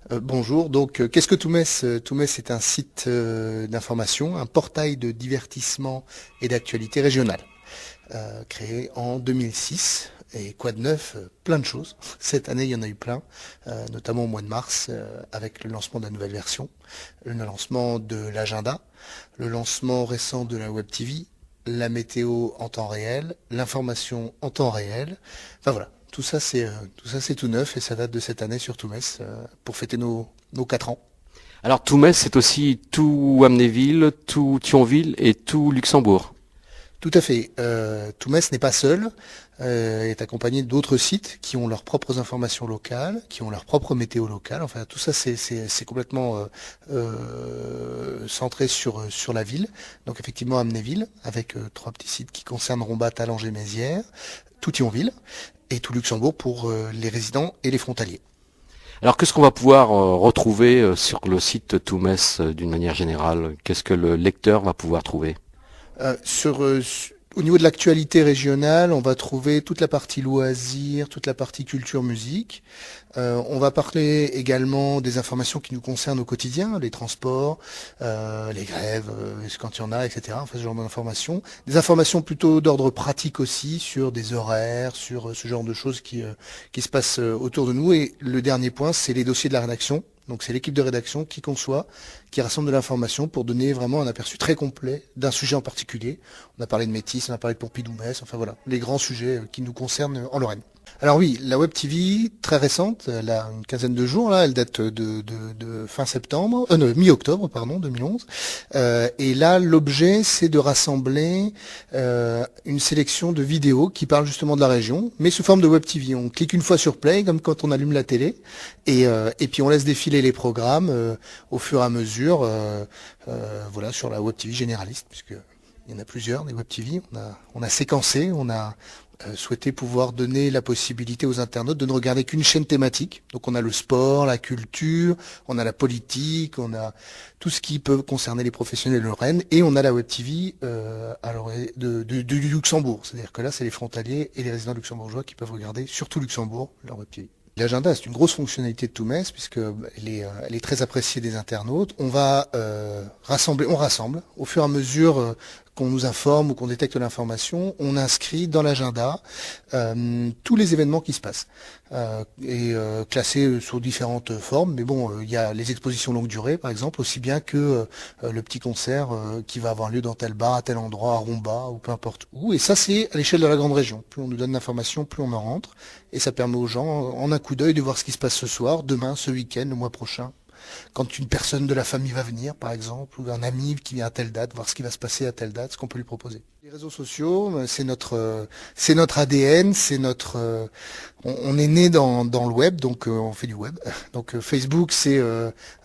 Bonjour, donc qu'est-ce que Toumès? Toumès est un site d'information, un portail de divertissement et d'actualité régionale, créé en 2006. Et quoi de neuf? Plein de choses. Cette année, il y en a eu plein, notamment au mois de mars, avec le lancement de la nouvelle version, le lancement de l'agenda, le lancement récent de la Web TV, la météo en temps réel, l'information en temps réel. Enfin voilà, tout ça c'est tout neuf et ça date de cette année sur Toumès pour fêter nos 4 ans. Alors Toumès, c'est aussi tout Amnéville, tout Thionville et tout Luxembourg. Tout à fait. Toumès n'est pas seul, est accompagné d'autres sites qui ont leurs propres informations locales, qui ont leur propre météo locale. Enfin, tout ça, c'est complètement centré sur la ville. Donc, effectivement, Amnéville, avec trois petits sites qui concernent Rombat, Talange et Mézières, tout Thionville, et tout Luxembourg pour les résidents et les frontaliers. Alors qu'est-ce qu'on va pouvoir retrouver sur le site Toumès d'une manière générale? Qu'est-ce que le lecteur va pouvoir trouver? Au niveau de l'actualité régionale, on va trouver toute la partie loisirs, toute la partie culture musique. On va parler également des informations qui nous concernent au quotidien, les transports, les grèves, quand il y en a, etc. Enfin, ce genre d'informations. Des informations plutôt d'ordre pratique aussi, sur des horaires, sur ce genre de choses qui se passent autour de nous. Et le dernier point, c'est les dossiers de la rédaction. Donc c'est l'équipe de rédaction qui conçoit, qui rassemble de l'information pour donner vraiment un aperçu très complet d'un sujet en particulier. On a parlé de Métis, on a parlé de Pompidou-Metz, enfin voilà, les grands sujets qui nous concernent en Lorraine. Alors oui, la Web TV, très récente, elle a une quinzaine de jours, là, elle date de fin septembre, non, mi-octobre, pardon, 2011. Et là, l'objet, c'est de rassembler une sélection de vidéos qui parlent justement de la région, mais sous forme de Web TV. On clique une fois sur Play, comme quand on allume la télé, et puis on laisse défiler les programmes au fur et à mesure, voilà, sur la Web TV généraliste, puisque il y en a plusieurs, des Web TV. On a séquencé, on a souhaité pouvoir donner la possibilité aux internautes de ne regarder qu'une chaîne thématique. Donc on a le sport, la culture, on a la politique, on a tout ce qui peut concerner les professionnels de Lorraine, et on a la Web TV du Luxembourg. C'est-à-dire que là, c'est les frontaliers et les résidents luxembourgeois qui peuvent regarder, surtout Luxembourg, leur Web TV. L'agenda, c'est une grosse fonctionnalité de Toumès puisque elle est très appréciée des internautes. On va on rassemble au fur et à mesure qu'on nous informe ou qu'on détecte l'information, on inscrit dans l'agenda tous les événements qui se passent classés sous différentes formes. Mais bon, il y a les expositions longue durée, par exemple, aussi bien que le petit concert qui va avoir lieu dans tel bar, à tel endroit, à Rombat ou peu importe où. Et ça, c'est à l'échelle de la grande région. Plus on nous donne d'informations, plus on en rentre. Et ça permet aux gens, en un coup d'œil, de voir ce qui se passe ce soir, demain, ce week-end, le mois prochain. Quand une personne de la famille va venir, par exemple, ou un ami qui vient à telle date, voir ce qui va se passer à telle date, ce qu'on peut lui proposer. Les réseaux sociaux, c'est notre ADN, on est né dans le web, donc on fait du web. Donc Facebook, c'est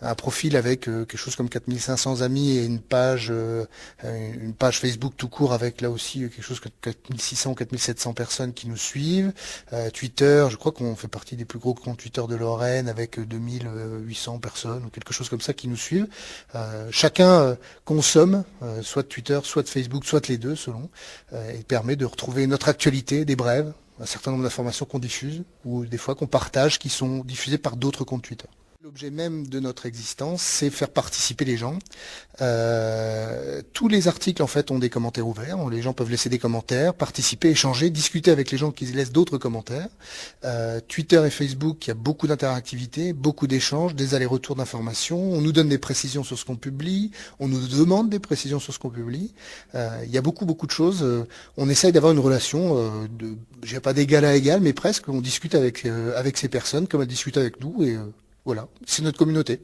un profil avec quelque chose comme 4500 amis et une page Facebook tout court avec là aussi quelque chose comme 4600 ou 4700 personnes qui nous suivent. Twitter, je crois qu'on fait partie des plus gros comptes Twitter de Lorraine avec 2800 personnes ou quelque chose comme ça qui nous suivent. Chacun consomme soit de Twitter, soit de Facebook, soit de les deux selon, et permet de retrouver notre actualité, des brèves, un certain nombre d'informations qu'on diffuse ou des fois qu'on partage qui sont diffusées par d'autres comptes Twitter. L'objet même de notre existence, c'est faire participer les gens. Tous les articles en fait ont des commentaires ouverts. Les gens peuvent laisser des commentaires, participer, échanger, discuter avec les gens qui laissent d'autres commentaires. Twitter et Facebook, il y a beaucoup d'interactivité, beaucoup d'échanges, des allers-retours d'informations. On nous donne des précisions sur ce qu'on publie, on nous demande des précisions sur ce qu'on publie. Il y a beaucoup de choses. On essaye d'avoir une relation je dirais pas d'égal à égal, mais presque. On discute avec ces personnes comme elles discutent avec nous et voilà, c'est notre communauté.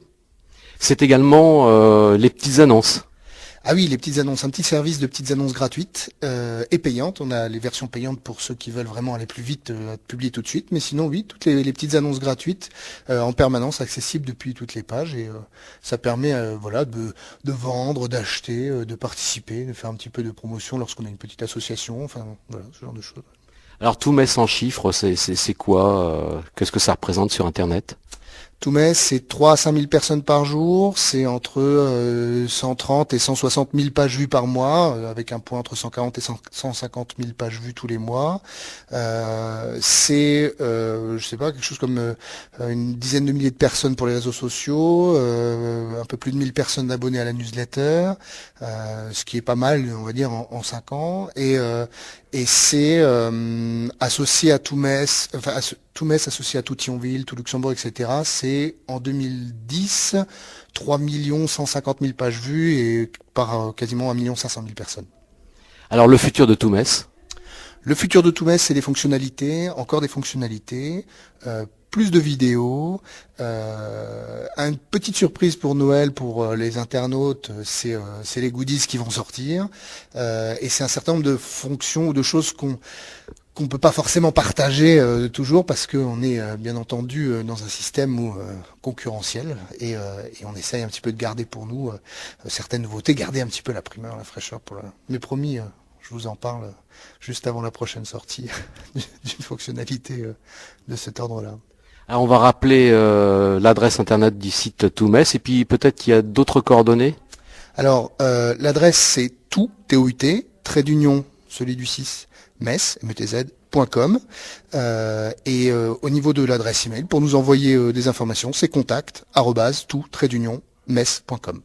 C'est également les petites annonces. Ah oui, les petites annonces, un petit service de petites annonces gratuites et payantes. On a les versions payantes pour ceux qui veulent vraiment aller plus vite, publier tout de suite. Mais sinon, oui, toutes les petites annonces gratuites en permanence, accessibles depuis toutes les pages. Et ça permet voilà, de vendre, d'acheter, de participer, de faire un petit peu de promotion lorsqu'on a une petite association. Enfin, voilà, ce genre de choses. Alors Toumès en chiffres, c'est quoi? Qu'est-ce que ça représente sur Internet? Toumes, c'est 3 à 5 000 personnes par jour, c'est entre 130 et 160 000 pages vues par mois, avec un point entre 140 et 150 000 pages vues tous les mois. Je sais pas, quelque chose comme une dizaine de milliers de personnes pour les réseaux sociaux, un peu plus de 1000 personnes abonnées à la newsletter, ce qui est pas mal, on va dire, en 5 ans. Et c'est associé à Toumes, enfin Toumes associé à tout Thionville, tout Luxembourg, etc. C'est en 2010 3 150 000 pages vues et par quasiment 1 500 000 personnes. Alors le futur de Toumes? Le futur de Toumes, c'est des fonctionnalités, encore des fonctionnalités, plus de vidéos, une petite surprise pour Noël pour les internautes, c'est les goodies qui vont sortir, et c'est un certain nombre de fonctions ou de choses qu'on peut pas forcément partager toujours parce qu'on est bien entendu dans un système concurrentiel et on essaye un petit peu de garder pour nous certaines nouveautés, garder un petit peu la primeur, la fraîcheur mais promis, je vous en parle juste avant la prochaine sortie d'une fonctionnalité de cet ordre-là. Alors on va rappeler l'adresse internet du site Toumes et puis peut-être qu'il y a d'autres coordonnées. Alors l'adresse c'est tout.t, trait d'union, celui du 6, metz.com et au niveau de l'adresse email pour nous envoyer des informations, c'est contact@tout-metz.com.